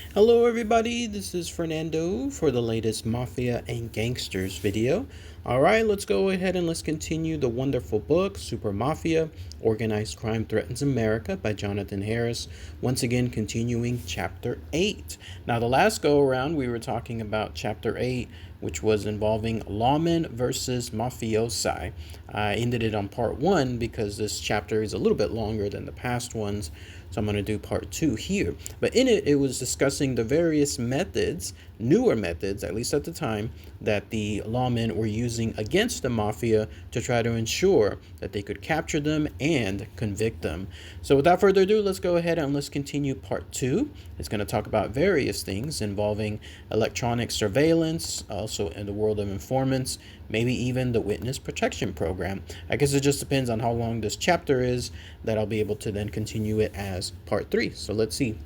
Hello everybody, this is Fernando for the latest Mafia and Gangsters video. Alright, let's go ahead and let's continue the wonderful book, Super Mafia, Organized Crime Threatens America by Jonathan Harris. Once again, continuing Chapter 8. Now the last go around we were talking about Chapter 8, which was involving Lawmen versus Mafiosi. I ended it on part 1 because this chapter is a little bit longer than the past ones. So I'm going to do part 2 here. But in it, it was discussing the various methods, newer methods, at least at the time, that the lawmen were using against the mafia to try to ensure that they could capture them and convict them. So without further ado, let's go ahead and let's continue part 2. It's going to talk about various things involving electronic surveillance, also in the world of informants, maybe even the witness protection program. I guess it just depends on how long this chapter is that I'll be able to then continue it as part 3. So let's see.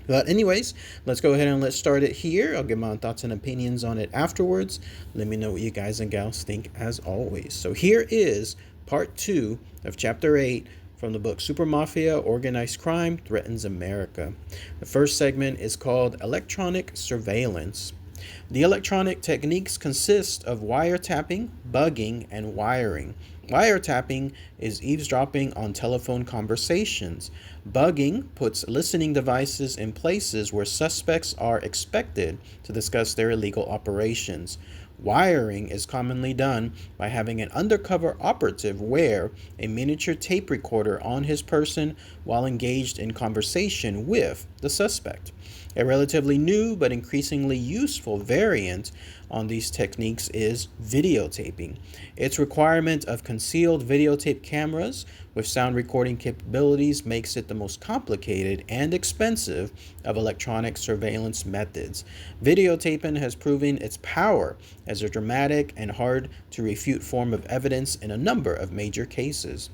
But anyways, let's go ahead and let's start it here. I'll give my thoughts and opinions on it afterwards. Let me know what you guys and gals think as always. So here is part 2 of chapter 8 from the book Super Mafia, Organized Crime Threatens America. The first segment is called Electronic Surveillance. The electronic techniques consist of wiretapping, bugging, and wiring. Wiretapping is eavesdropping on telephone conversations. Bugging puts listening devices in places where suspects are expected to discuss their illegal operations. Wiring is commonly done by having an undercover operative wear a miniature tape recorder on his person while engaged in conversation with the suspect. A relatively new but increasingly useful variant on these techniques is videotaping. Its requirement of concealed videotape cameras with sound recording capabilities makes it the most complicated and expensive of electronic surveillance methods. Videotaping has proven its power as a dramatic and hard to refute form of evidence in a number of major cases.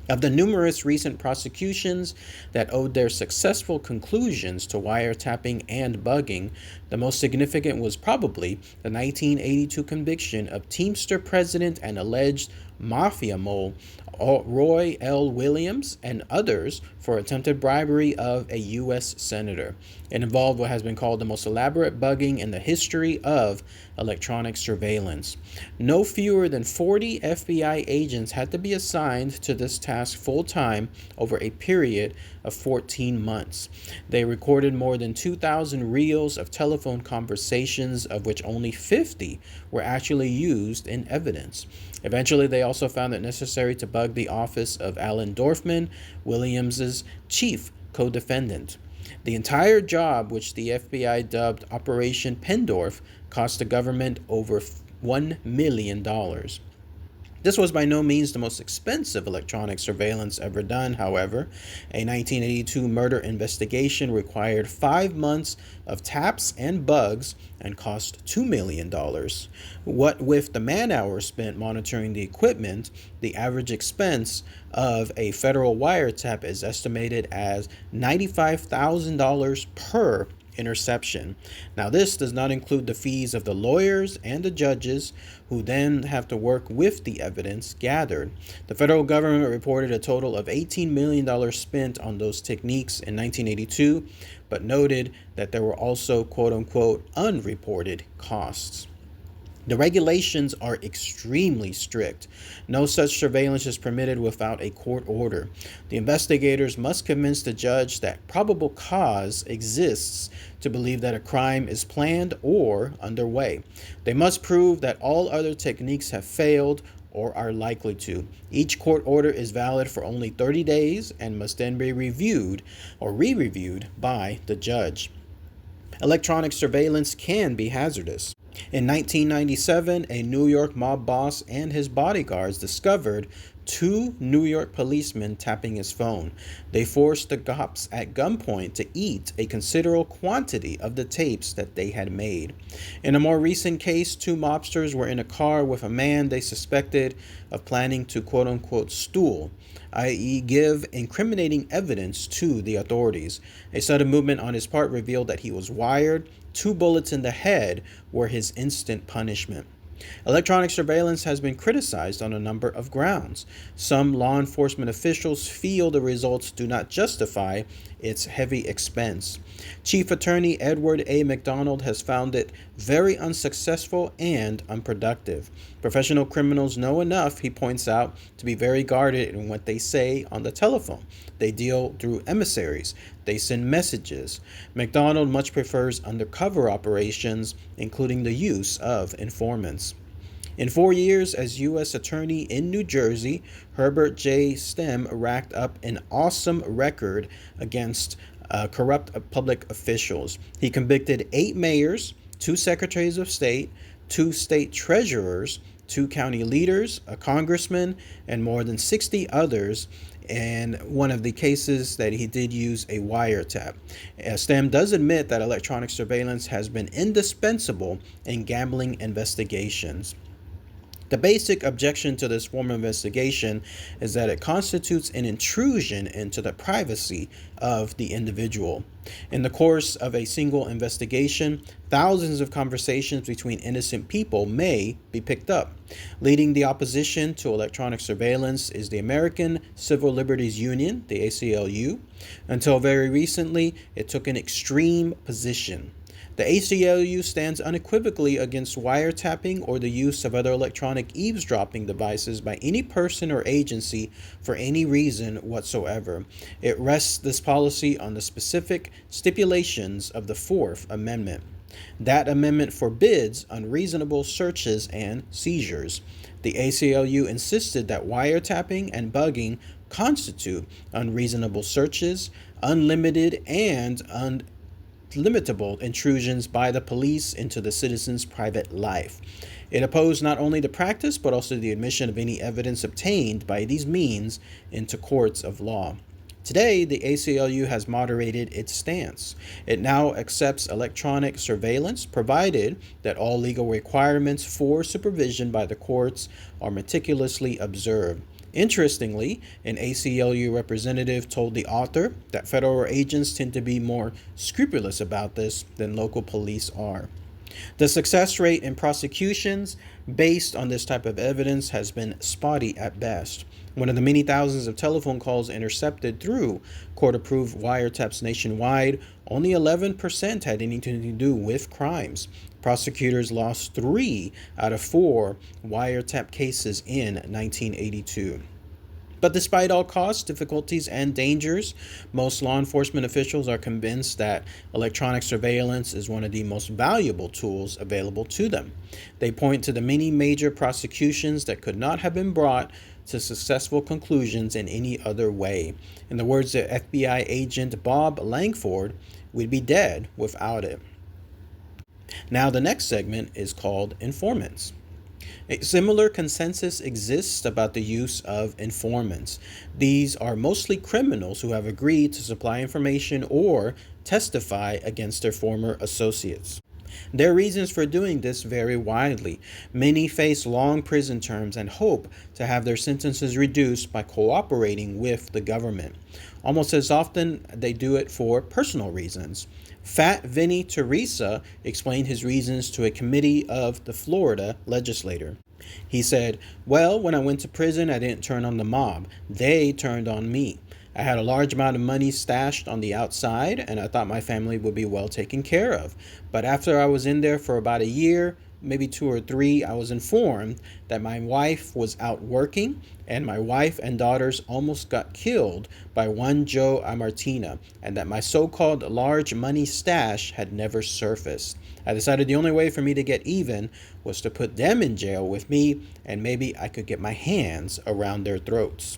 Of the numerous recent prosecutions that owed their successful conclusions to wiretapping and bugging, the most significant was probably the 1982 conviction of Teamster president and alleged Mafia mole Roy L. Williams and others for attempted bribery of a U.S. senator. It involved what has been called the most elaborate bugging in the history of electronic surveillance. No fewer than 40 FBI agents had to be assigned to this task full-time over a period of 14 months. They recorded more than 2,000 reels of telephone conversations, of which only 50 were actually used in evidence. Eventually, they also found it necessary to bug the office of Alan Dorfman, Williams's chief co-defendant. The entire job, which the FBI dubbed Operation Pendorf, cost the government over $1 million. This was by no means the most expensive electronic surveillance ever done, however. A 1982 murder investigation required 5 months of taps and bugs and cost $2 million. What with the man-hours spent monitoring the equipment, the average expense of a federal wiretap is estimated as $95,000 per interception. Now, this does not include the fees of the lawyers and the judges who then have to work with the evidence gathered. The federal government reported a total of $18 million spent on those techniques in 1982, but noted that there were also quote-unquote unreported costs. The regulations are extremely strict. No such surveillance is permitted without a court order. The investigators must convince the judge that probable cause exists to believe that a crime is planned or underway. They must prove that all other techniques have failed or are likely to. Each court order is valid for only 30 days and must then be reviewed or re-reviewed by the judge. Electronic surveillance can be hazardous. In 1997, a New York mob boss and his bodyguards discovered 2 New York policemen tapping his phone. They forced the cops at gunpoint to eat a considerable quantity of the tapes that they had made. In a more recent case, 2 mobsters were in a car with a man they suspected of planning to quote-unquote stool, i.e. give incriminating evidence to the authorities. A sudden movement on his part revealed that he was wired. 2 bullets in the head were his instant punishment. Electronic surveillance has been criticized on a number of grounds. Some law enforcement officials feel the results do not justify its heavy expense. Chief Attorney Edward A. McDonald has found it very unsuccessful and unproductive. Professional criminals know enough, he points out, to be very guarded in what they say on the telephone. They deal through emissaries. They send messages. McDonald much prefers undercover operations, including the use of informants. In 4 years as U.S. Attorney in New Jersey, Herbert J. Stem racked up an awesome record against corrupt public officials. He convicted 8 mayors, 2 secretaries of state, 2 state treasurers, 2 county leaders, a congressman, and more than 60 others. And one of the cases that he did use a wiretap. Stem does admit that electronic surveillance has been indispensable in gambling investigations. The basic objection to this form of investigation is that it constitutes an intrusion into the privacy of the individual. In the course of a single investigation, thousands of conversations between innocent people may be picked up. Leading the opposition to electronic surveillance is the American Civil Liberties Union, the ACLU. Until very recently, it took an extreme position. The ACLU stands unequivocally against wiretapping or the use of other electronic eavesdropping devices by any person or agency for any reason whatsoever. It rests this policy on the specific stipulations of the Fourth Amendment. That amendment forbids unreasonable searches and seizures. The ACLU insisted that wiretapping and bugging constitute unreasonable searches, unlimited and limitable intrusions by the police into the citizen's private life. It opposed not only the practice, but also the admission of any evidence obtained by these means into courts of law. Today, the ACLU has moderated its stance. It now accepts electronic surveillance, provided that all legal requirements for supervision by the courts are meticulously observed. Interestingly, an ACLU representative told the author that federal agents tend to be more scrupulous about this than local police are. The success rate in prosecutions based on this type of evidence has been spotty at best. One of the many thousands of telephone calls intercepted through court-approved wiretaps nationwide, only 11% had anything to do with crimes. Prosecutors lost 3 out of 4 wiretap cases in 1982. But despite all costs, difficulties, and dangers, most law enforcement officials are convinced that electronic surveillance is one of the most valuable tools available to them. They point to the many major prosecutions that could not have been brought to successful conclusions in any other way. In the words of FBI agent Bob Langford, we'd be dead without it. Now, the next segment is called informants. A similar consensus exists about the use of informants. These are mostly criminals who have agreed to supply information or testify against their former associates. Their reasons for doing this vary widely. Many face long prison terms and hope to have their sentences reduced by cooperating with the government. Almost as often, they do it for personal reasons. Fat Vinny Teresa explained his reasons to a committee of the Florida legislature. He said, "Well, when I went to prison, I didn't turn on the mob. They turned on me. I had a large amount of money stashed on the outside, and I thought my family would be well taken care of. But after I was in there for about a year, maybe 2 or 3, I was informed that my wife was out working, and my wife and daughters almost got killed by one Joe Amartina, and that my so-called large money stash had never surfaced. I decided the only way for me to get even was to put them in jail with me, and maybe I could get my hands around their throats."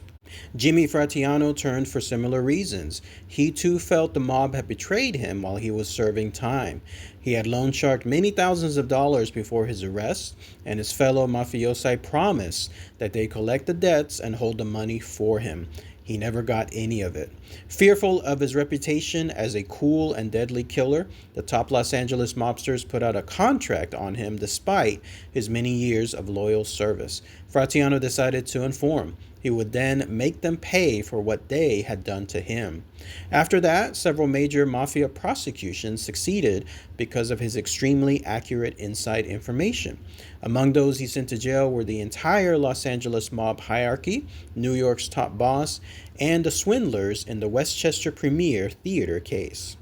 Jimmy Fratiano turned for similar reasons. He too felt the mob had betrayed him while he was serving time. He had loan sharked many thousands of dollars before his arrest, and his fellow mafiosi promised that they collect the debts and hold the money for him. He never got any of it. Fearful of his reputation as a cool and deadly killer, the top Los Angeles mobsters put out a contract on him despite his many years of loyal service. Fratiano decided to inform. He would then make them pay for what they had done to him. After that, several major mafia prosecutions succeeded because of his extremely accurate inside information. Among those he sent to jail were the entire Los Angeles mob hierarchy, New York's top boss, and the swindlers in the Westchester Premier Theater case.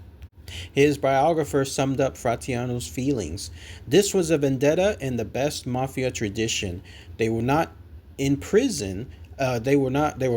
His biographer summed up Fratiano's feelings. This was a vendetta in the best mafia tradition. They were not in prison. They would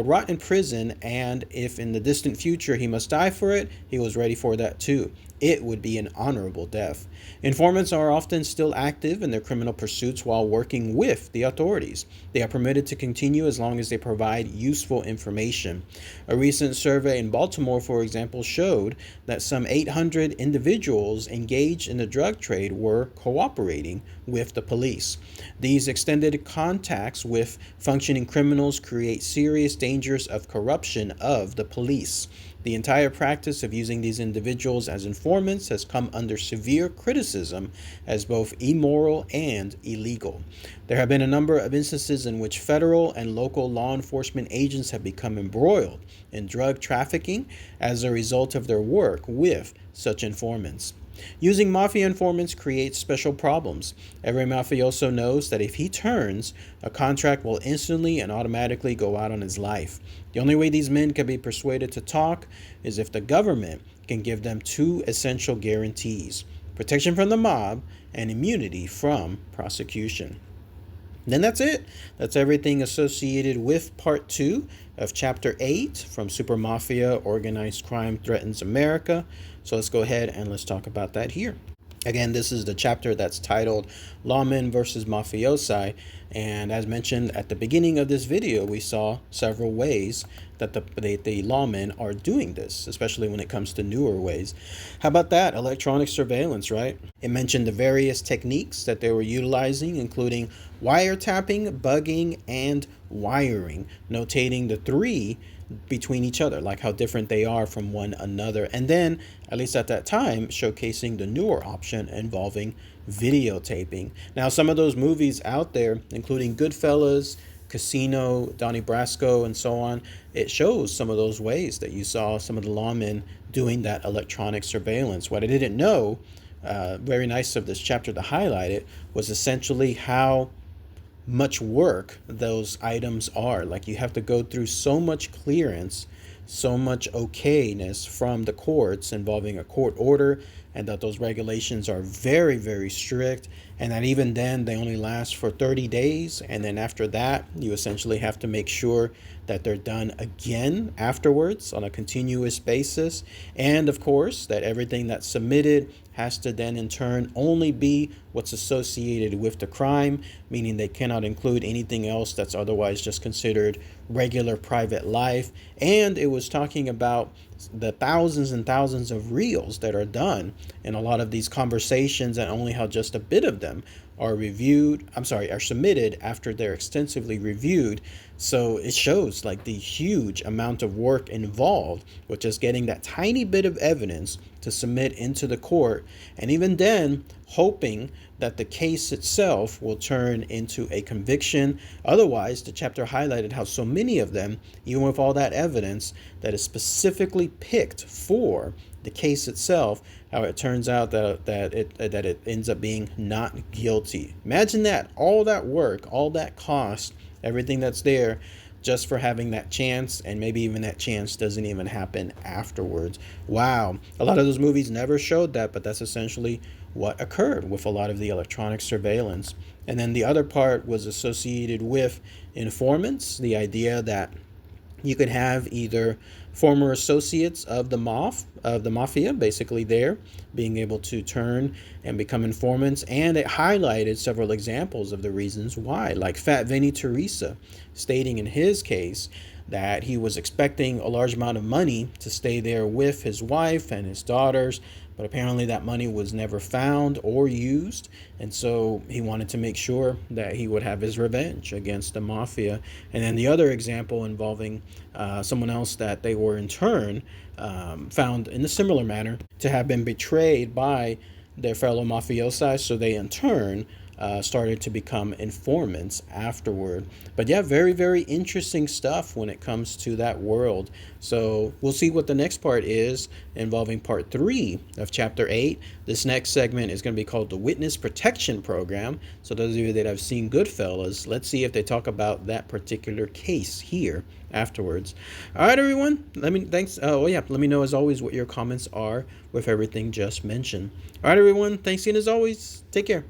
rot in prison, and if in the distant future he must die for it, he was ready for that too. It would be an honorable death. Informants are often still active in their criminal pursuits while working with the authorities. They are permitted to continue as long as they provide useful information. A recent survey in Baltimore, for example, showed that some 800 individuals engaged in the drug trade were cooperating with the police. These extended contacts with functioning criminals create serious dangers of corruption of the police. The entire practice of using these individuals as informants has come under severe criticism as both immoral and illegal. There have been a number of instances in which federal and local law enforcement agents have become embroiled in drug trafficking as a result of their work with such informants. Using mafia informants creates special problems. Every mafioso knows that if he turns, a contract will instantly and automatically go out on his life. The only way these men can be persuaded to talk is if the government can give them two essential guarantees: protection from the mob and immunity from prosecution. Then that's it. That's everything associated with part 2 of chapter 8 from Super Mafia: Organized Crime Threatens America. So let's go ahead and let's talk about that here. Again, this is the chapter that's titled Lawmen versus Mafiosi. And as mentioned at the beginning of this video, we saw several ways that the lawmen are doing this, especially when it comes to newer ways. How about that? Electronic surveillance, right? It mentioned the various techniques that they were utilizing, including wiretapping, bugging, and wiring, notating the three between each other, like how different they are from one another. And then, at least at that time, showcasing the newer option involving videotaping. Now, some of those movies out there, including Goodfellas, Casino, Donnie Brasco, and so on, it shows some of those ways that you saw some of the lawmen doing that electronic surveillance. What I didn't know, very nice of this chapter to highlight it, was essentially how much work those items are. Like, you have to go through so much clearance, so much okayness from the courts involving a court order, and that those regulations are very, very strict, and that even then they only last for 30 days, and then after that you essentially have to make sure that they're done again afterwards on a continuous basis. And of course that everything that's submitted has to then in turn only be what's associated with the crime, meaning they cannot include anything else that's otherwise just considered regular private life. And it was talking about the thousands and thousands of reels that are done in a lot of these conversations, and only how just a bit of them are are submitted after they're extensively reviewed. So it shows like the huge amount of work involved with just getting that tiny bit of evidence to submit into the court, and even then hoping that the case itself will turn into a conviction. Otherwise, the chapter highlighted how so many of them, even with all that evidence that is specifically picked for the case itself, how it turns out that it ends up being not guilty. Imagine that, all that work, all that cost, everything that's there, just for having that chance, and maybe even that chance doesn't even happen afterwards. Wow. A lot of those movies never showed that, but that's essentially what occurred with a lot of the electronic surveillance. And then the other part was associated with informants, the idea that you could have either former associates of the mafia, basically there, being able to turn and become informants. And it highlighted several examples of the reasons why, like Fat Vinny Teresa stating in his case that he was expecting a large amount of money to stay there with his wife and his daughters, but apparently that money was never found or used, and so he wanted to make sure that he would have his revenge against the mafia. And then the other example involving someone else that they were in turn found in a similar manner to have been betrayed by their fellow mafiosi, so they in turn started to become informants afterward. But yeah, very, very interesting stuff when it comes to that world. So we'll see what the next part is involving part 3 of chapter 8. This next segment is going to be called the Witness Protection Program. So those of you that have seen Goodfellas, let's see if they talk about that particular case here afterwards. All right, everyone. Let me know as always what your comments are with everything just mentioned. All right, everyone. Thanks again as always. Take care.